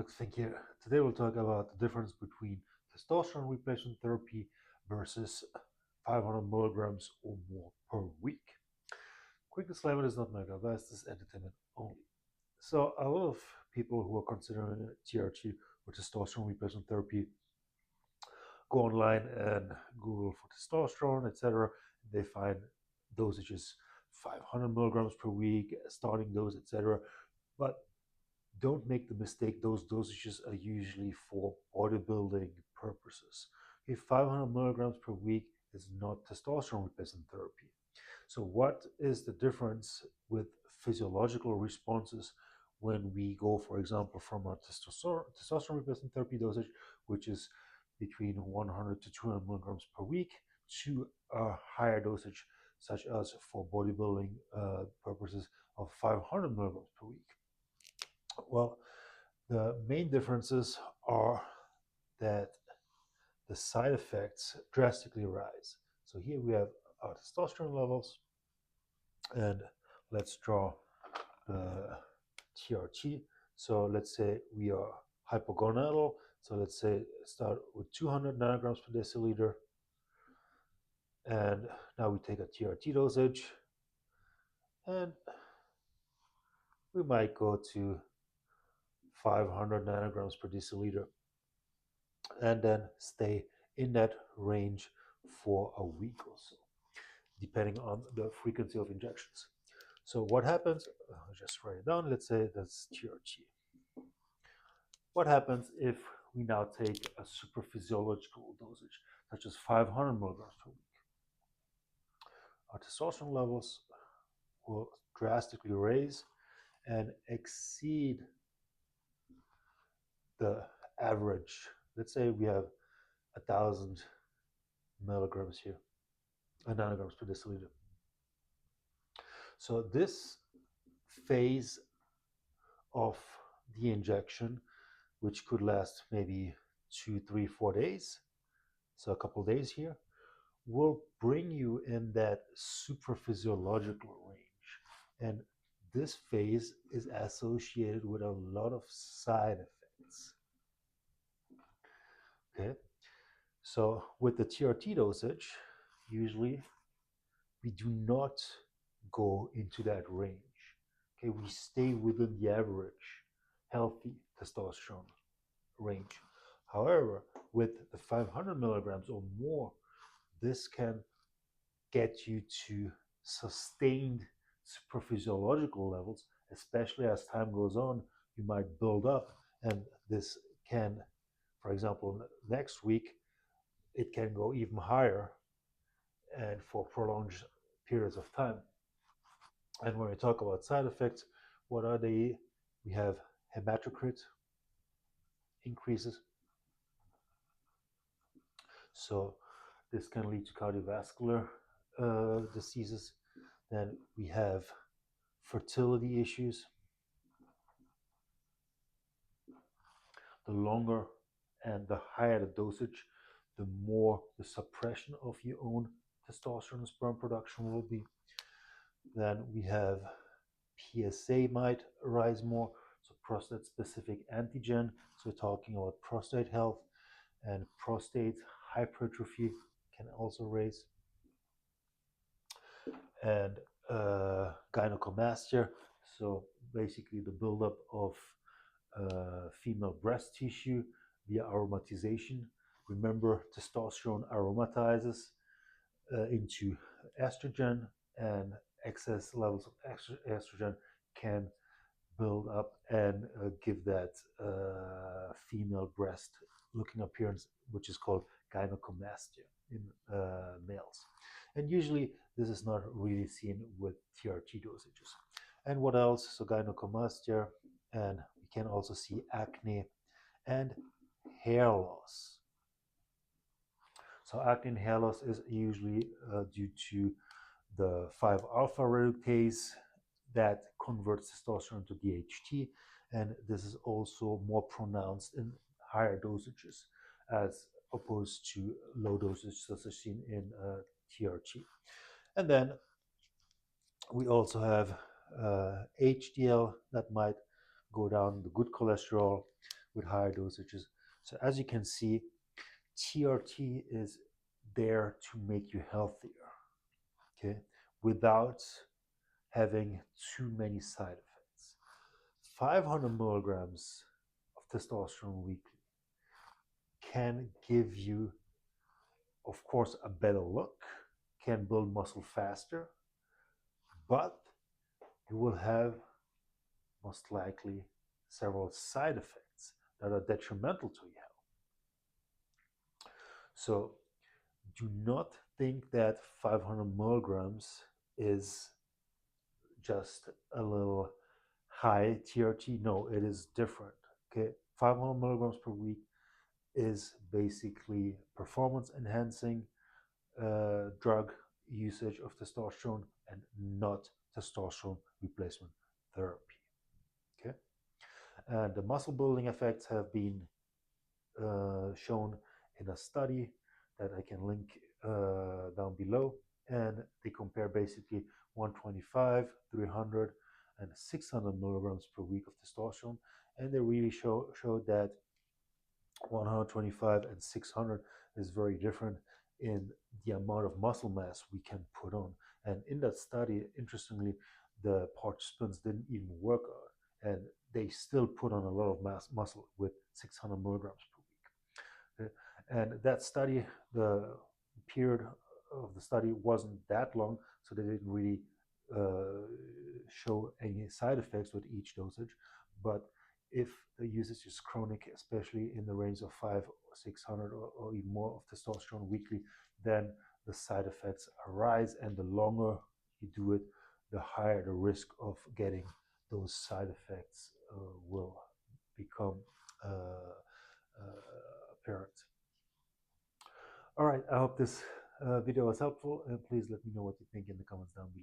Fink here. Today we'll talk about the difference between testosterone replacement therapy versus 500 milligrams or more per week. Quick disclaimer, this is not medical advice, this is entertainment only. So a lot of people who are considering TRT or testosterone replacement therapy go online and Google for testosterone, etc. They find dosages 500 milligrams per week, starting dose, etc. But don't make the mistake, those dosages are usually for bodybuilding purposes. Okay, 500 milligrams per week is not testosterone replacement therapy. So, what is the difference with physiological responses when we go, for example, from a testosterone replacement therapy dosage, which is between 100 to 200 milligrams per week, to a higher dosage, such as for bodybuilding purposes, of 500 milligrams per week? Well, the main differences are that the side effects drastically rise. So here we have our testosterone levels, and let's draw the TRT. So let's say we are hypogonadal. So let's say start with 200 nanograms per deciliter, and now we take a TRT dosage, and we might go to 500 nanograms per deciliter, and then stay in that range for a week or so, depending on the frequency of injections. So what happens, just write it down, let's say that's TRT. What happens if we now take a supraphysiological dosage, such as 500 milligrams per week? Our testosterone levels will drastically raise and exceed the average. Let's say we have 1,000 milligrams here, nanograms per deciliter. So this phase of the injection, which could last maybe 2, 3, 4 days, so a couple days here, will bring you in that supraphysiological range. And this phase is associated with a lot of side effects. Okay, so with the TRT dosage, usually we do not go into that range. Okay, we stay within the average healthy testosterone range. However, with the 500 milligrams or more, this can get you to sustained supraphysiological levels, especially as time goes on. You might build up, and this can, for example, next week, it can go even higher and for prolonged periods of time. And when we talk about side effects, what are they? We have hematocrit increases. So this can lead to cardiovascular diseases. Then we have fertility issues. The longer and the higher the dosage, the more the suppression of your own testosterone and sperm production will be. Then we have PSA might rise more, so prostate specific antigen. So we're talking about prostate health, and prostate hypertrophy can also raise. And gynecomastia, so basically the buildup of female breast tissue via aromatization. Remember, testosterone aromatizes into estrogen, and excess levels of estrogen can build up and give that female breast looking appearance, which is called gynecomastia in males. And usually this is not really seen with TRT dosages. And what else? So gynecomastia, and we can also see acne and hair loss. So acne and hair loss is usually due to the 5-alpha reductase that converts testosterone to DHT, and this is also more pronounced in higher dosages as opposed to low dosages such as seen in TRT. And then we also have HDL that might go down, the good cholesterol. with higher dosages. So as you can see, TRT is there to make you healthier, okay, without having too many side effects. 500 milligrams of testosterone weekly can give you, of course, a better look, can build muscle faster, but you will have most likely several side effects that are detrimental to your health. So do not think that 500 milligrams is just a little high TRT. No, it is different. Okay, 500 milligrams per week is basically performance enhancing drug usage of testosterone and not testosterone replacement therapy. Okay, and the muscle building effects have been shown in a study that I can link down below, and they compare basically 125, 300, and 600 milligrams per week of testosterone, and they really showed that 125 and 600 is very different in the amount of muscle mass we can put on. And in that study, interestingly, the participants didn't even work out, and they still put on a lot of muscle with 600 milligrams per week. And that study, the period of the study wasn't that long, so they didn't really show any side effects with each dosage. But if the usage is chronic, especially in the range of 500 or 600 or even more of testosterone weekly, then the side effects arise, and the longer you do it, the higher the risk of getting those side effects will become apparent. All right, I hope this video was helpful, and please let me know what you think in the comments down below.